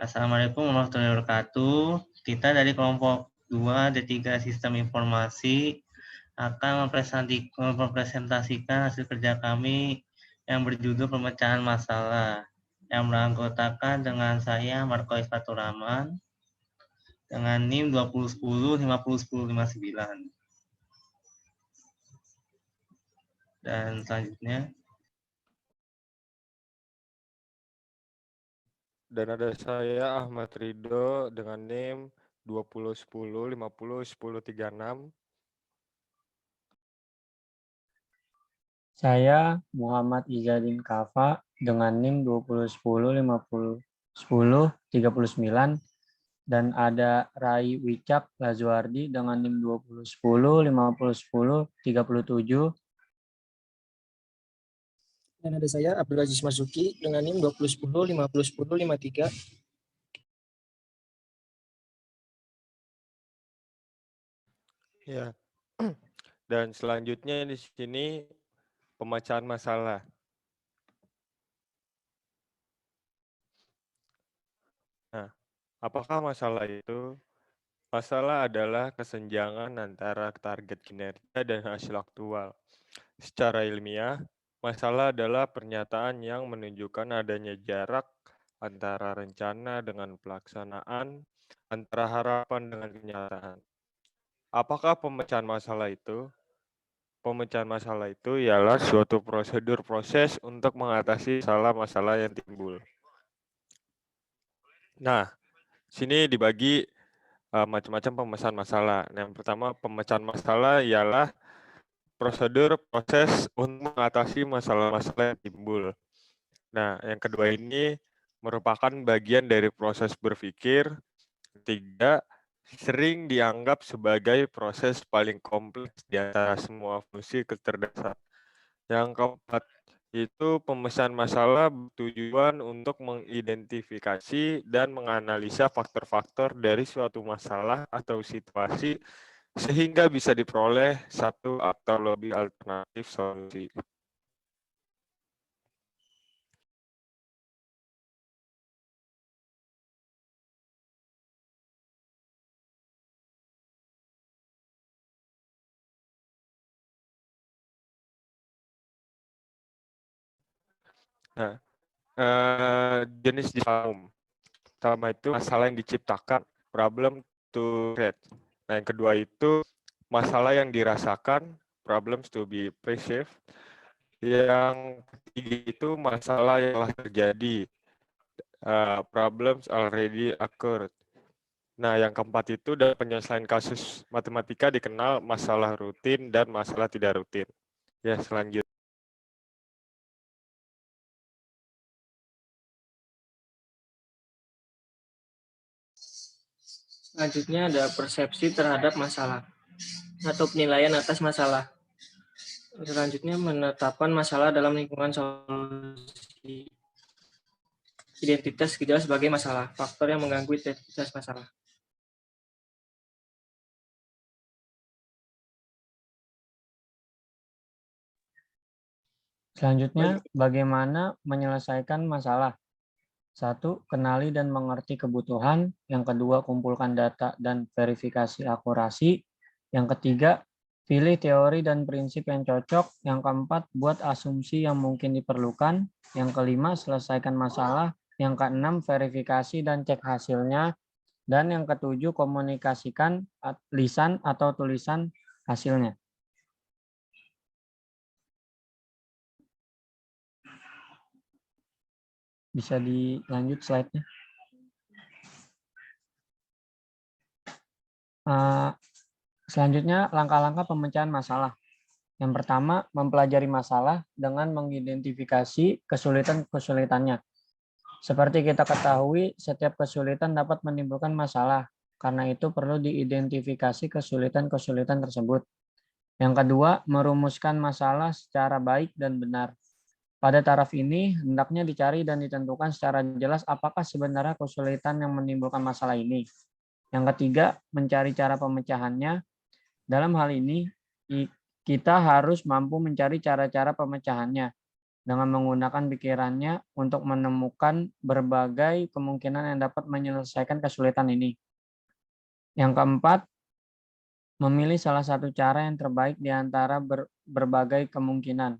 Assalamualaikum warahmatullahi wabarakatuh. Kita dari kelompok 2 D3 Sistem Informasi akan mempresentasikan hasil kerja kami yang berjudul pemecahan masalah yang beranggotakan dengan saya Marco Isfatur Rahman dengan NIM 2010 5010 59. Dan selanjutnya dan ada saya Ahmad Ridho dengan NIM 2010 50 10 36. Saya Muhammad Izadin Kafa dengan NIM 2010 50 10 39 dan ada Rai Wicak Lazuardi dengan NIM 2010 50 10 37. Dan ada saya Abdul Aziz Marzuki dengan NIM 2010 50 10 53. Ya. Dan selanjutnya di sini pemecahan masalah. Nah, apakah masalah itu? Masalah adalah kesenjangan antara target kinerja dan hasil aktual. Secara ilmiah, masalah adalah pernyataan yang menunjukkan adanya jarak antara rencana dengan pelaksanaan, antara harapan dengan kenyataan. Apakah pemecahan masalah itu? Pemecahan masalah itu ialah suatu prosedur proses untuk mengatasi masalah-masalah yang timbul. Nah, sini dibagi macam-macam pemecahan masalah. Yang pertama, pemecahan masalah ialah prosedur proses untuk mengatasi masalah-masalah yang timbul. Nah, yang kedua ini merupakan bagian dari proses berpikir. Ketiga, sering dianggap sebagai proses paling kompleks di antara semua fungsi kecerdasan. Yang keempat, itu pemecahan masalah bertujuan untuk mengidentifikasi dan menganalisa faktor-faktor dari suatu masalah atau situasi sehingga bisa diperoleh satu atau lebih alternatif solusi. Nah, jenis umum. Pertama itu masalah yang diciptakan, problem to create. Nah, yang kedua itu masalah yang dirasakan, problems to be perceived. Yang ketiga itu masalah yang telah terjadi, problems already occurred. Nah, yang keempat itu dalam penyelesaian kasus matematika dikenal masalah rutin dan masalah tidak rutin. Ya, selanjutnya. Selanjutnya ada persepsi terhadap masalah atau penilaian atas masalah. Selanjutnya menetapkan masalah dalam lingkungan solusi. Identitas gejala sebagai masalah, faktor yang mengganggu identitas masalah. Selanjutnya, bagaimana menyelesaikan masalah? 1. Kenali dan mengerti kebutuhan. Yang kedua, kumpulkan data dan verifikasi akurasi. Yang ketiga, pilih teori dan prinsip yang cocok. Yang keempat, buat asumsi yang mungkin diperlukan. Yang kelima, selesaikan masalah. Yang keenam, verifikasi dan cek hasilnya. Dan yang ketujuh, komunikasikan lisan atau tulisan hasilnya. Bisa dilanjut slide-nya. Selanjutnya, langkah-langkah pemecahan masalah. Yang pertama, mempelajari masalah dengan mengidentifikasi kesulitan-kesulitannya. Seperti kita ketahui, setiap kesulitan dapat menimbulkan masalah. Karena itu perlu diidentifikasi kesulitan-kesulitan tersebut. Yang kedua, merumuskan masalah secara baik dan benar. Pada taraf ini, hendaknya dicari dan ditentukan secara jelas apakah sebenarnya kesulitan yang menimbulkan masalah ini. Yang ketiga, mencari cara pemecahannya. Dalam hal ini, kita harus mampu mencari cara-cara pemecahannya. dengan menggunakan pikirannya untuk menemukan berbagai kemungkinan yang dapat menyelesaikan kesulitan ini. Yang keempat, memilih salah satu cara yang terbaik di antara berbagai kemungkinan.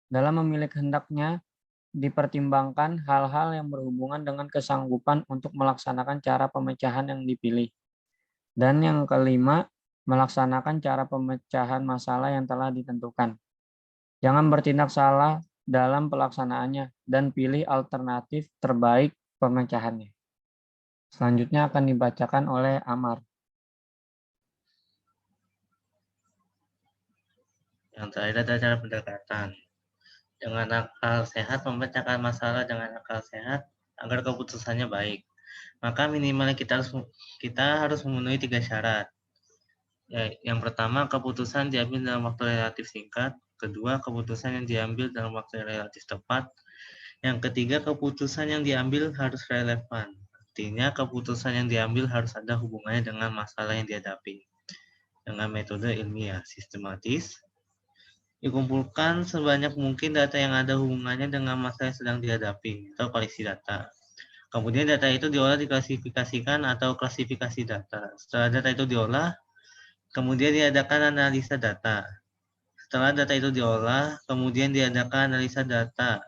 Dalam memilih hendaknya dipertimbangkan hal-hal yang berhubungan dengan kesanggupan untuk melaksanakan cara pemecahan yang dipilih. Dan yang kelima, melaksanakan cara pemecahan masalah yang telah ditentukan. Jangan bertindak salah dalam pelaksanaannya dan pilih alternatif terbaik pemecahannya. Selanjutnya akan dibacakan oleh Amar. Yang terakhir adalah cara pendekatan. Dengan akal sehat memecahkan masalah dengan akal sehat agar keputusannya baik. Maka minimalnya kita harus memenuhi 3 syarat. Yang pertama, keputusan diambil dalam waktu relatif singkat. Kedua, keputusan yang diambil dalam waktu yang relatif tepat. Yang ketiga, keputusan yang diambil harus relevan. Artinya, keputusan yang diambil harus ada hubungannya dengan masalah yang dihadapi. Dengan metode ilmiah sistematis, dikumpulkan sebanyak mungkin data yang ada hubungannya dengan masalah yang sedang dihadapi, atau koleksi data. Kemudian data itu diolah, diklasifikasikan atau klasifikasi data. Setelah data itu diolah, kemudian diadakan analisa data. Setelah data itu diolah, kemudian diadakan analisa data.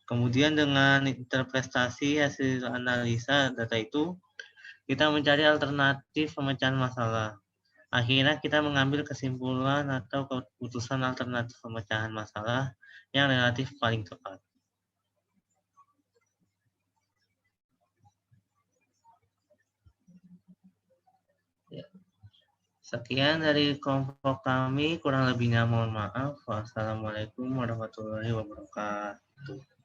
Kemudian dengan interpretasi hasil analisa data itu, kita mencari alternatif pemecahan masalah. Akhirnya kita mengambil kesimpulan atau keputusan alternatif pemecahan masalah yang relatif paling tepat. Sekian dari kelompok kami, kurang lebihnya mohon maaf. Wassalamualaikum warahmatullahi wabarakatuh.